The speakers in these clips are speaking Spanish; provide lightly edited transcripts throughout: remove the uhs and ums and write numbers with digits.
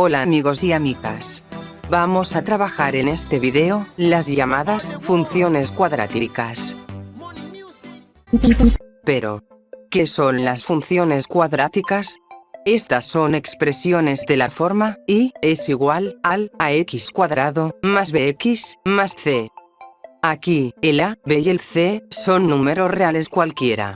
Hola amigos y amigas. Vamos a trabajar en este video las llamadas funciones cuadráticas. Pero, ¿qué son las funciones cuadráticas? Estas son expresiones de la forma y es igual al ax cuadrado más bx más c. Aquí, el a, b y el c son números reales cualquiera.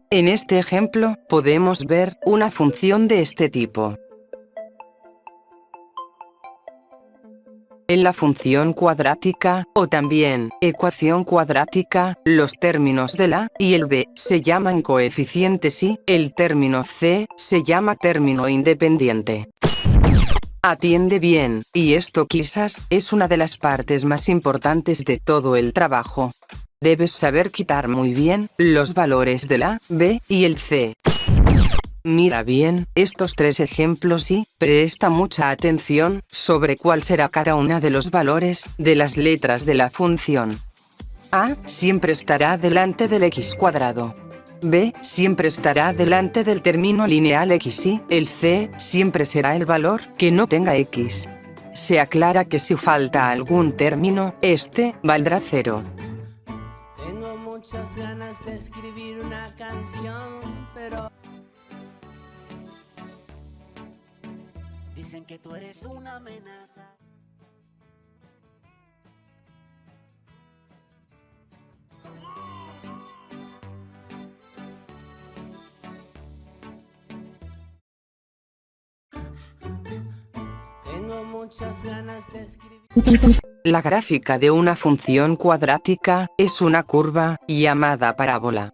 En este ejemplo, podemos ver una función de este tipo. En la función cuadrática, o también ecuación cuadrática, los términos del a y el b se llaman coeficientes y el término c se llama término independiente. Atiende bien, y esto quizás es una de las partes más importantes de todo el trabajo. Debes saber quitar muy bien los valores del a, b y el c. Mira bien estos tres ejemplos y presta mucha atención sobre cuál será cada una de los valores de las letras de la función. A siempre estará delante del x cuadrado. B siempre estará delante del término lineal x y el c siempre será el valor que no tenga x. Se aclara que si falta algún término, este valdrá 0. Tengo muchas ganas de escribir una canción, pero dicen que tú eres una amenaza. Tengo muchas ganas de escribir. La gráfica de una función cuadrática es una curva llamada parábola.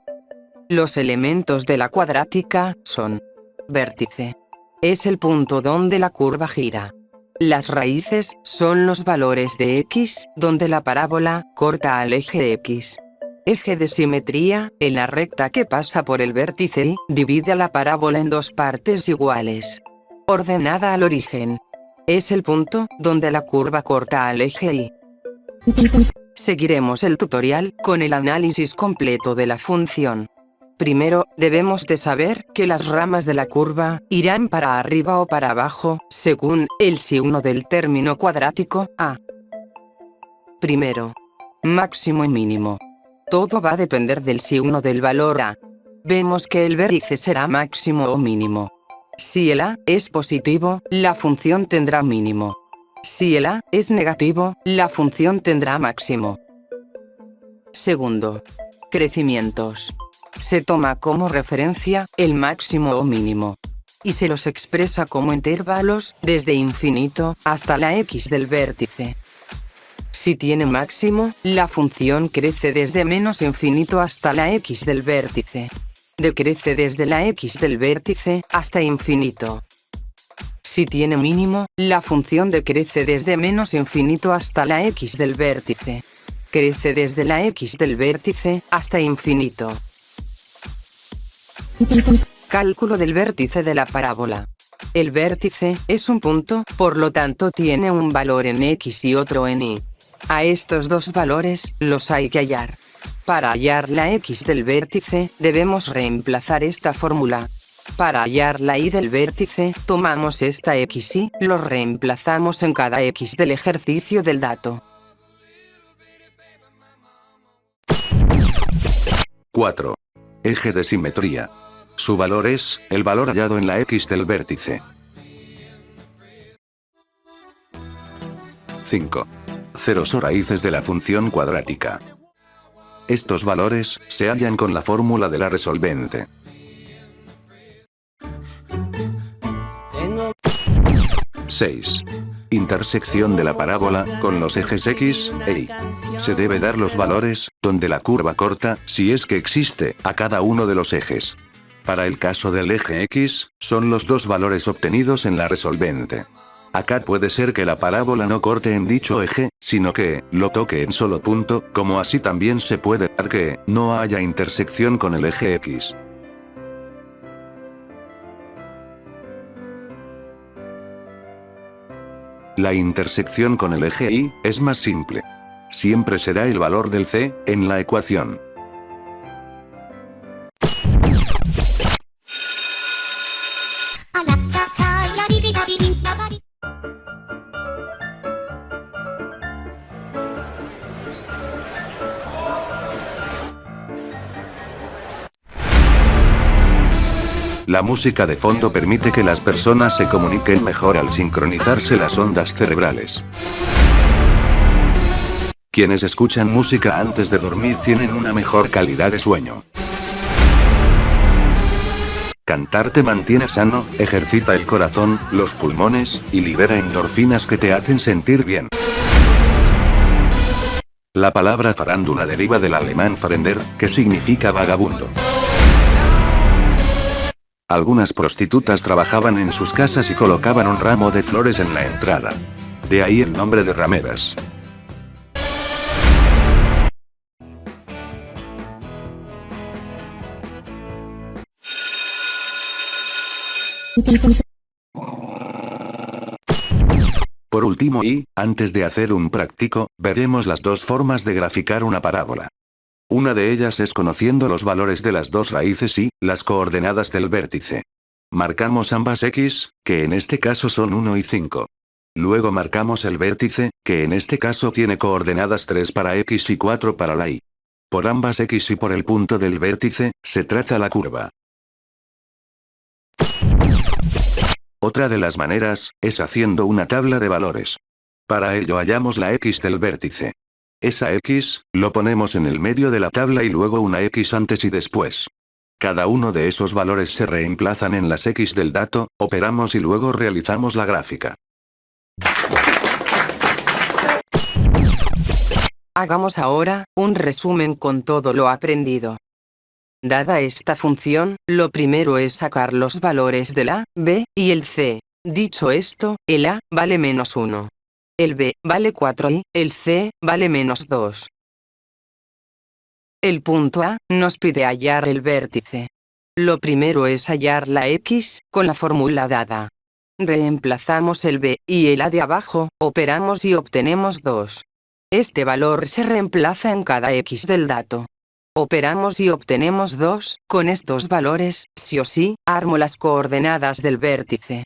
Los elementos de la cuadrática son: vértice. Es el punto donde la curva gira. Las raíces son los valores de x, donde la parábola corta al eje x. Eje de simetría, en la recta que pasa por el vértice y divide a la parábola en dos partes iguales. Ordenada al origen. Es el punto donde la curva corta al eje y. Seguiremos el tutorial con el análisis completo de la función. Primero, debemos de saber que las ramas de la curva irán para arriba o para abajo, según el signo del término cuadrático a. Primero, máximo y mínimo. Todo va a depender del signo del valor a. Vemos que el vértice será máximo o mínimo. Si el a es positivo, la función tendrá mínimo. Si el a es negativo, la función tendrá máximo. Segundo, crecimientos. Se toma como referencia el máximo o mínimo. Y se los expresa como intervalos desde infinito hasta la x del vértice. Si tiene máximo, la función crece desde menos infinito hasta la x del vértice. Decrece desde la x del vértice hasta infinito. Si tiene mínimo, la función decrece desde menos infinito hasta la x del vértice. Crece desde la x del vértice hasta infinito. Cálculo del vértice de la parábola. El vértice es un punto, por lo tanto tiene un valor en x y otro en y. A estos dos valores los hay que hallar. Para hallar la x del vértice, debemos reemplazar esta fórmula. Para hallar la y del vértice, tomamos esta x y lo reemplazamos en cada x del ejercicio del dato. 4. Eje de simetría. Su valor es el valor hallado en la x del vértice. 5. Ceros o raíces de la función cuadrática. Estos valores se hallan con la fórmula de la resolvente. 6. Intersección de la parábola con los ejes x e y. Se debe dar los valores donde la curva corta, si es que existe, a cada uno de los ejes. Para el caso del eje x, son los dos valores obtenidos en la resolvente. Acá puede ser que la parábola no corte en dicho eje, sino que lo toque en solo punto, como así también se puede dar que no haya intersección con el eje x. La intersección con el eje y es más simple. Siempre será el valor del c en la ecuación. La música de fondo permite que las personas se comuniquen mejor al sincronizarse las ondas cerebrales. Quienes escuchan música antes de dormir tienen una mejor calidad de sueño. Cantar te mantiene sano, ejercita el corazón, los pulmones, y libera endorfinas que te hacen sentir bien. La palabra farándula deriva del alemán farender, que significa vagabundo. Algunas prostitutas trabajaban en sus casas y colocaban un ramo de flores en la entrada. De ahí el nombre de rameras. Por último y, antes de hacer un práctico, veremos las dos formas de graficar una parábola. Una de ellas es conociendo los valores de las dos raíces y, las coordenadas del vértice. Marcamos ambas x, que en este caso son 1 y 5. Luego marcamos el vértice, que en este caso tiene coordenadas 3 para x y 4 para la y. Por ambas x y por el punto del vértice, se traza la curva. Otra de las maneras, es haciendo una tabla de valores. Para ello hallamos la x del vértice. Esa x, lo ponemos en el medio de la tabla y luego una x antes y después. Cada uno de esos valores se reemplazan en las x del dato, operamos y luego realizamos la gráfica. Hagamos ahora un resumen con todo lo aprendido. Dada esta función, lo primero es sacar los valores del a, b, y el c. Dicho esto, el a vale -1. El b vale 4 y el c vale -2. El punto A nos pide hallar el vértice. Lo primero es hallar la x, con la fórmula dada. Reemplazamos el b y el a de abajo, operamos y obtenemos 2. Este valor se reemplaza en cada x del dato. Operamos y obtenemos 2, con estos valores, sí o sí, armo las coordenadas del vértice.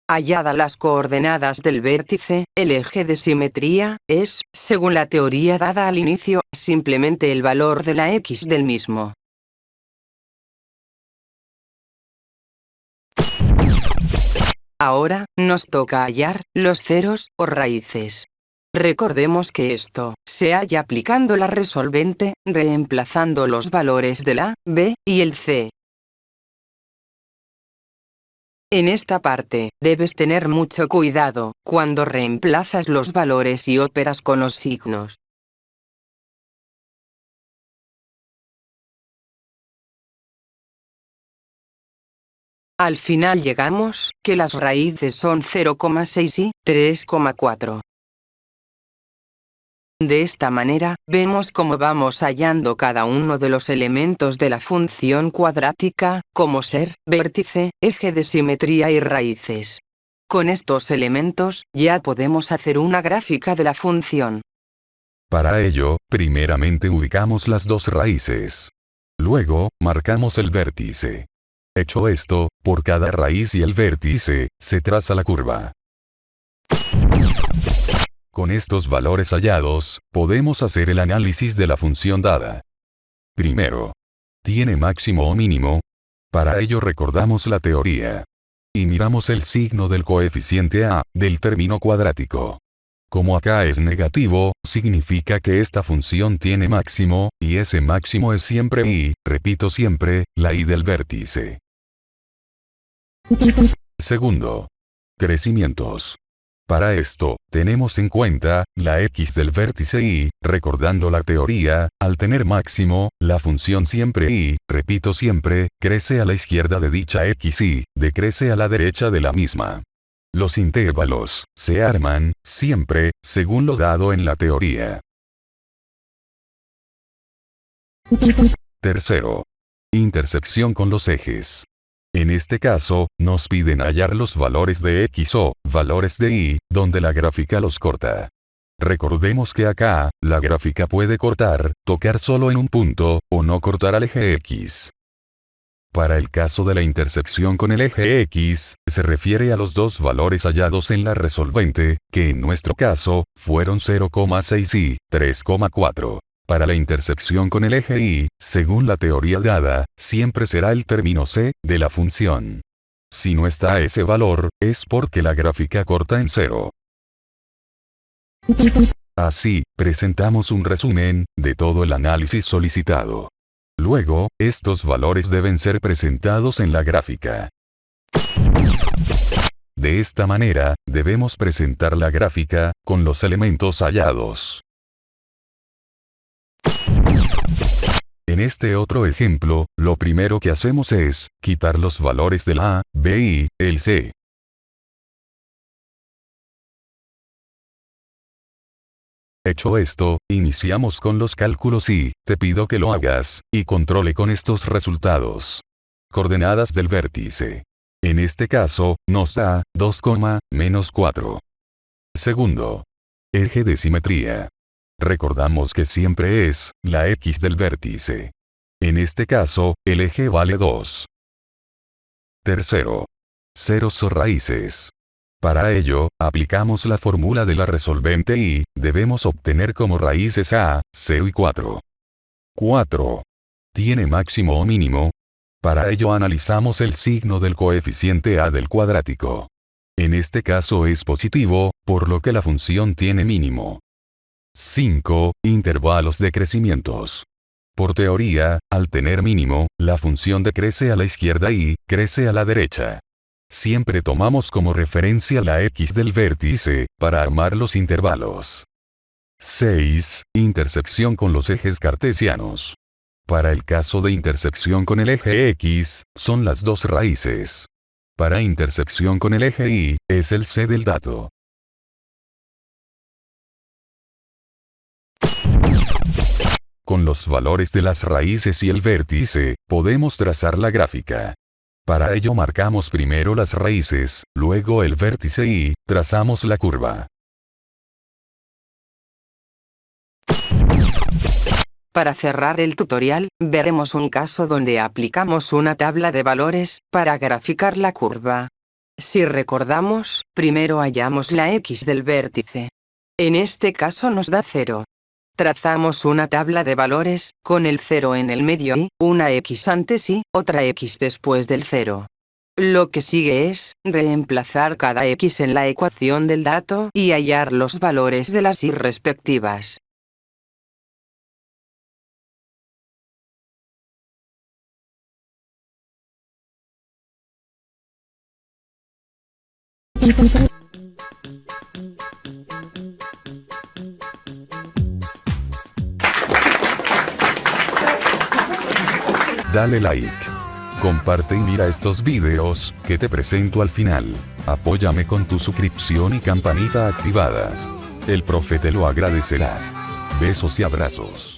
Halladas las coordenadas del vértice, el eje de simetría es, según la teoría dada al inicio, simplemente el valor de la x del mismo. Ahora, nos toca hallar los ceros o raíces. Recordemos que esto se halla aplicando la resolvente, reemplazando los valores del a, b y el c. En esta parte, debes tener mucho cuidado cuando reemplazas los valores y operas con los signos. Al final llegamos que las raíces son 0,6 y 3,4. De esta manera, vemos cómo vamos hallando cada uno de los elementos de la función cuadrática, como ser, vértice, eje de simetría y raíces. Con estos elementos, ya podemos hacer una gráfica de la función. Para ello, primeramente ubicamos las dos raíces. Luego, marcamos el vértice. Hecho esto, por cada raíz y el vértice, se traza la curva. Con estos valores hallados, podemos hacer el análisis de la función dada. Primero, ¿tiene máximo o mínimo? Para ello recordamos la teoría. Y miramos el signo del coeficiente a, del término cuadrático. Como acá es negativo, significa que esta función tiene máximo, y ese máximo es siempre y, repito siempre, la y del vértice. Segundo, crecimientos. Para esto, tenemos en cuenta la x del vértice y, recordando la teoría, al tener máximo, la función siempre y, repito siempre, crece a la izquierda de dicha x y, decrece a la derecha de la misma. Los intervalos se arman, siempre, según lo dado en la teoría. Tercero, intersección con los ejes. En este caso, nos piden hallar los valores de x o valores de y, donde la gráfica los corta. Recordemos que acá, la gráfica puede cortar, tocar solo en un punto, o no cortar al eje x. Para el caso de la intersección con el eje x, se refiere a los dos valores hallados en la resolvente, que en nuestro caso, fueron 0,6 y 3,4. Para la intersección con el eje Y, según la teoría dada, siempre será el término C de la función. Si no está ese valor, es porque la gráfica corta en 0. Así, presentamos un resumen de todo el análisis solicitado. Luego, estos valores deben ser presentados en la gráfica. De esta manera, debemos presentar la gráfica con los elementos hallados. En este otro ejemplo, lo primero que hacemos es quitar los valores del A, B y el C. Hecho esto, iniciamos con los cálculos y te pido que lo hagas y controle con estos resultados. Coordenadas del vértice. En este caso, nos da 2, -4. Segundo. Eje de simetría. Recordamos que siempre es la X del vértice. En este caso, el eje vale 2. Tercero. Ceros o raíces. Para ello, aplicamos la fórmula de la resolvente y debemos obtener como raíces A, 0 y 4. 4. ¿Tiene máximo o mínimo? Para ello analizamos el signo del coeficiente A del cuadrático. En este caso es positivo, por lo que la función tiene mínimo. 5. Intervalos de crecimientos. Por teoría, al tener mínimo, la función decrece a la izquierda y crece a la derecha. Siempre tomamos como referencia la X del vértice, para armar los intervalos. 6. Intersección con los ejes cartesianos. Para el caso de intersección con el eje X, son las dos raíces. Para intersección con el eje Y, es el C del dato. Con los valores de las raíces y el vértice, podemos trazar la gráfica. Para ello marcamos primero las raíces, luego el vértice y trazamos la curva. Para cerrar el tutorial, veremos un caso donde aplicamos una tabla de valores para graficar la curva. Si recordamos, primero hallamos la X del vértice. En este caso nos da 0. Trazamos una tabla de valores, con el 0 en el medio y una X antes y otra X después del 0. Lo que sigue es reemplazar cada X en la ecuación del dato y hallar los valores de las Y respectivas. Dale like. Comparte y mira estos videos, que te presento al final. Apóyame con tu suscripción y campanita activada. El profe te lo agradecerá. Besos y abrazos.